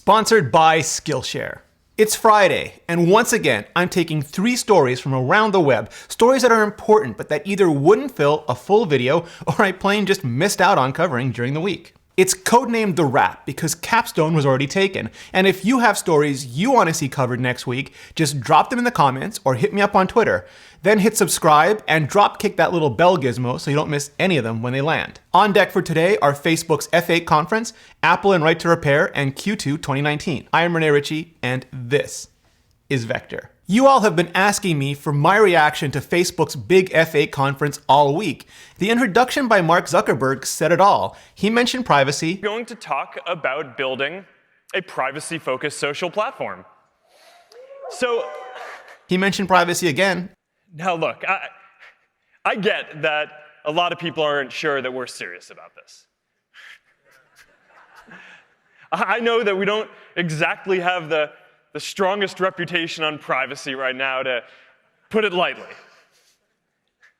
Sponsored by Skillshare. It's Friday, and once again, I'm taking 3 stories from around the web, stories that are important but that either wouldn't fill a full video or I plain just missed out on covering during the week. It's codenamed The Wrap because Capstone was already taken, and if you have stories you want to see covered next week, just drop them in the comments or hit me up on Twitter. Then hit subscribe and drop kick that little bell gizmo so you don't miss any of them when they land. On deck for today are Facebook's F8 conference, Apple and Right to Repair, and Q2 2019. I am Rene Ritchie, and this is Vector. You all have been asking me for my reaction to Facebook's big F8 conference all week. The introduction by Mark Zuckerberg said it all. He mentioned privacy. We're going to talk about building a privacy-focused social platform. He mentioned privacy again. Now look, I get that a lot of people aren't sure that we're serious about this. I know that we don't exactly have the strongest reputation on privacy right now, to put it lightly.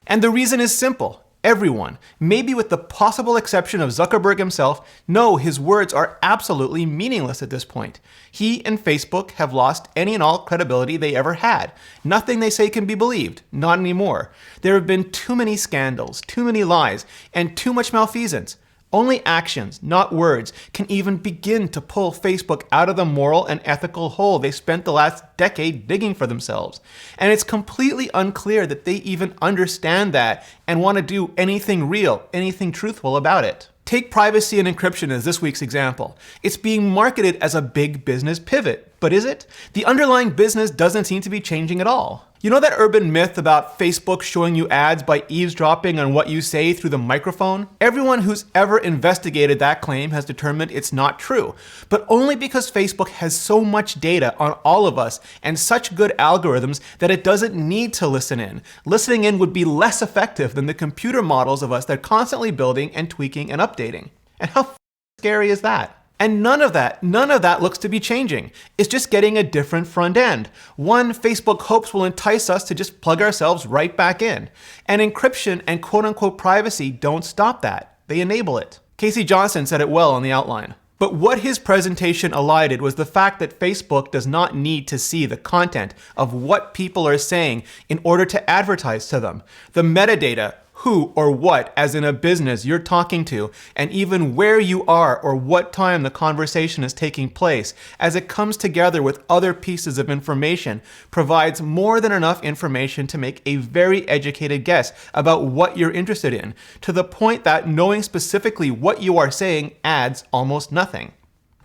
And the reason is simple. Everyone, maybe with the possible exception of Zuckerberg himself, know his words are absolutely meaningless at this point. He and Facebook have lost any and all credibility they ever had. Nothing they say can be believed. Not anymore. There have been too many scandals, too many lies, and too much malfeasance. Only actions, not words, can even begin to pull Facebook out of the moral and ethical hole they spent the last decade digging for themselves. And it's completely unclear that they even understand that and want to do anything real, anything truthful about it. Take privacy and encryption as this week's example. It's being marketed as a big business pivot, but is it? The underlying business doesn't seem to be changing at all. You know that urban myth about Facebook showing you ads by eavesdropping on what you say through the microphone? Everyone who's ever investigated that claim has determined it's not true, but only because Facebook has so much data on all of us and such good algorithms that it doesn't need to listen in. Listening in would be less effective than the computer models of us they're constantly building and tweaking and updating. And how scary is that? And none of that looks to be changing. It's just getting a different front end. One Facebook hopes will entice us to just plug ourselves right back in. And encryption and quote-unquote privacy don't stop that. They enable it. Casey Johnson said it well on the outline. But what his presentation elided was the fact that Facebook does not need to see the content of what people are saying in order to advertise to them. The metadata, who or what, as in a business you're talking to, and even where you are or what time the conversation is taking place, as it comes together with other pieces of information, provides more than enough information to make a very educated guess about what you're interested in, to the point that knowing specifically what you are saying adds almost nothing.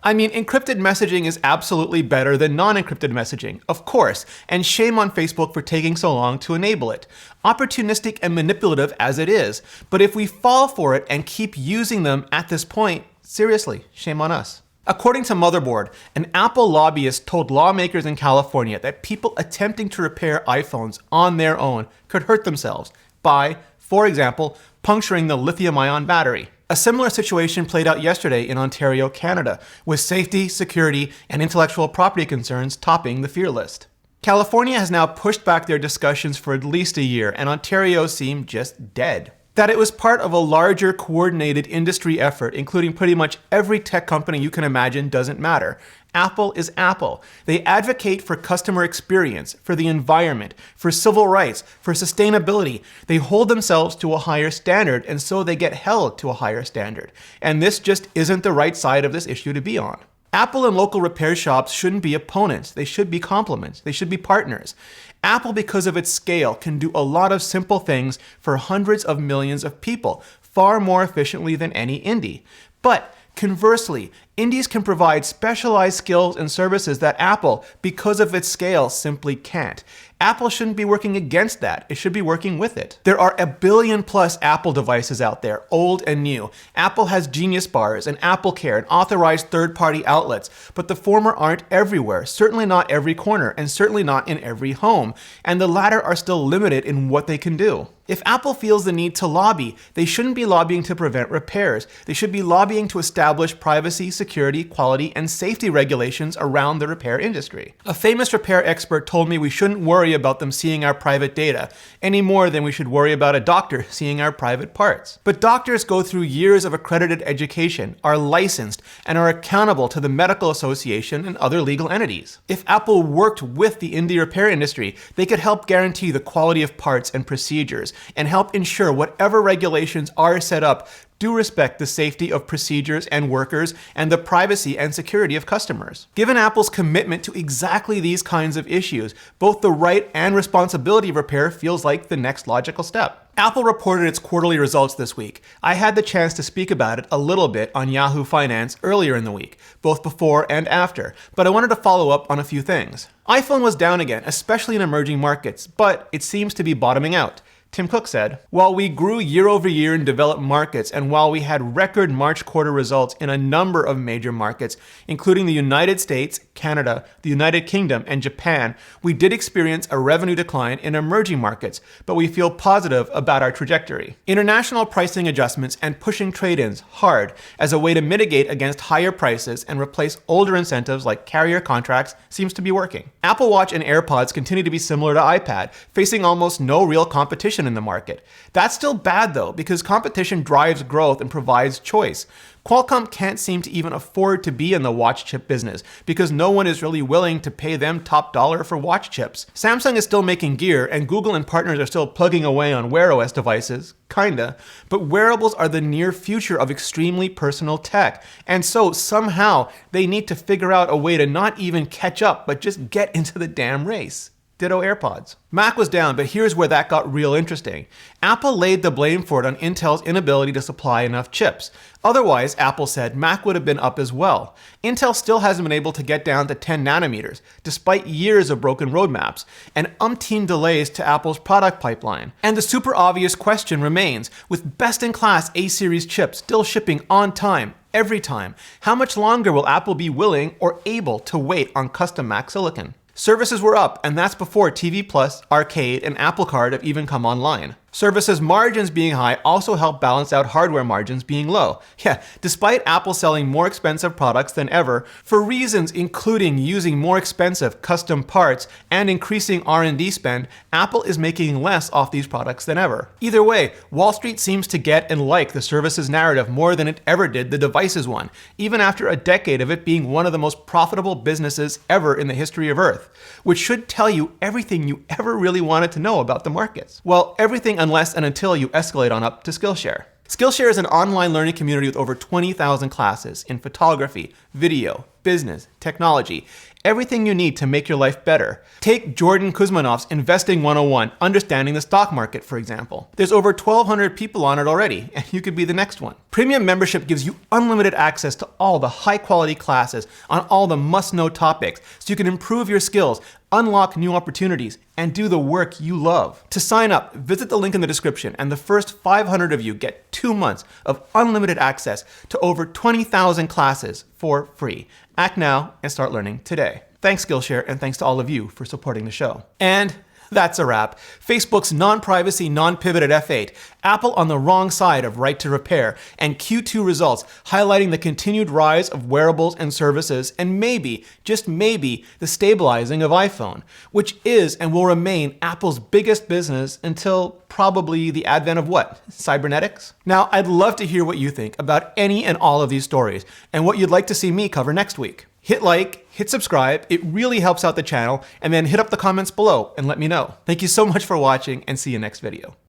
I mean, encrypted messaging is absolutely better than non-encrypted messaging, of course, and shame on Facebook for taking so long to enable it. Opportunistic and manipulative as it is, but if we fall for it and keep using them at this point, seriously, shame on us. According to Motherboard, an Apple lobbyist told lawmakers in California that people attempting to repair iPhones on their own could hurt themselves by, for example, puncturing the lithium-ion battery. A similar situation played out yesterday in Ontario, Canada, with safety, security, and intellectual property concerns topping the fear list. California has now pushed back their discussions for at least a year, and Ontario seemed just dead. That it was part of a larger coordinated industry effort, including pretty much every tech company you can imagine, doesn't matter. Apple is Apple. They advocate for customer experience, for the environment, for civil rights, for sustainability. They hold themselves to a higher standard, and so they get held to a higher standard. And this just isn't the right side of this issue to be on. Apple and local repair shops shouldn't be opponents. They should be complements. They should be partners. Apple, because of its scale, can do a lot of simple things for hundreds of millions of people, far more efficiently than any indie. But conversely, indies can provide specialized skills and services that Apple, because of its scale, simply can't. Apple shouldn't be working against that. It should be working with it. There are 1 billion plus Apple devices out there, old and new. Apple has Genius Bars and Apple Care and authorized third-party outlets, but the former aren't everywhere, certainly not every corner, and certainly not in every home, and the latter are still limited in what they can do. If Apple feels the need to lobby, they shouldn't be lobbying to prevent repairs. They should be lobbying to establish privacy, security, security, quality, and safety regulations around the repair industry. A famous repair expert told me we shouldn't worry about them seeing our private data any more than we should worry about a doctor seeing our private parts. But doctors go through years of accredited education, are licensed, and are accountable to the medical association and other legal entities. If Apple worked with the indie repair industry, they could help guarantee the quality of parts and procedures and help ensure whatever regulations are set up do respect the safety of procedures and workers and the privacy and security of customers. Given Apple's commitment to exactly these kinds of issues, both the right and responsibility of repair feels like the next logical step. Apple reported its quarterly results this week. I had the chance to speak about it a little bit on Yahoo Finance earlier in the week, both before and after, but I wanted to follow up on a few things. iPhone was down again, especially in emerging markets, but it seems to be bottoming out. Tim Cook said, "While we grew year over year in developed markets, and while we had record March quarter results in a number of major markets, including the United States, Canada, the United Kingdom, and Japan, we did experience a revenue decline in emerging markets, but we feel positive about our trajectory. International pricing adjustments and pushing trade-ins hard as a way to mitigate against higher prices and replace older incentives like carrier contracts seems to be working." Apple Watch and AirPods continue to be similar to iPad, facing almost no real competition in the market. That's still bad though, because competition drives growth and provides choice. Qualcomm can't seem to even afford to be in the watch chip business because no one is really willing to pay them top dollar for watch chips. Samsung is still making gear, and Google and partners are still plugging away on Wear OS devices, kinda, but wearables are the near future of extremely personal tech, and so somehow they need to figure out a way to not even catch up, but just get into the damn race. Ditto AirPods. Mac was down, but here's where that got real interesting. Apple laid the blame for it on Intel's inability to supply enough chips. Otherwise, Apple said Mac would have been up as well. Intel still hasn't been able to get down to 10 nanometers, despite years of broken roadmaps, and umpteen delays to Apple's product pipeline. And the super obvious question remains, with best-in-class A-series chips still shipping on time, every time, how much longer will Apple be willing or able to wait on custom Mac silicon? Services were up, and that's before TV Plus, Arcade, and Apple Card have even come online. Services margins being high also help balance out hardware margins being low. Yeah, despite Apple selling more expensive products than ever, for reasons including using more expensive custom parts and increasing R&D spend, Apple is making less off these products than ever. Either way, Wall Street seems to get and like the services narrative more than it ever did the devices one, even after a decade of it being one of the most profitable businesses ever in the history of Earth, which should tell you everything you ever really wanted to know about the markets. Well, everything unless and until you escalate on up to Skillshare. Skillshare is an online learning community with over 20,000 classes in photography, video, business, technology, everything you need to make your life better. Take Jordan Kuzmanov's Investing 101, Understanding the Stock Market, for example. There's over 1,200 people on it already, and you could be the next one. Premium membership gives you unlimited access to all the high-quality classes on all the must-know topics, so you can improve your skills, unlock new opportunities, and do the work you love. To sign up, visit the link in the description, and the first 500 of you get 2 months of unlimited access to over 20,000 classes for free. Act now and start learning today. Thanks, Skillshare, and thanks to all of you for supporting the show. And that's a wrap. Facebook's non-privacy, non-pivoted F8, Apple on the wrong side of right to repair, and Q2 results highlighting the continued rise of wearables and services, and maybe, just maybe, the stabilizing of iPhone, which is and will remain Apple's biggest business until probably the advent of what? Cybernetics? Now, I'd love to hear what you think about any and all of these stories, and what you'd like to see me cover next week. Hit like, hit subscribe, it really helps out the channel, and then hit up the comments below and let me know. Thank you so much for watching, and see you next video.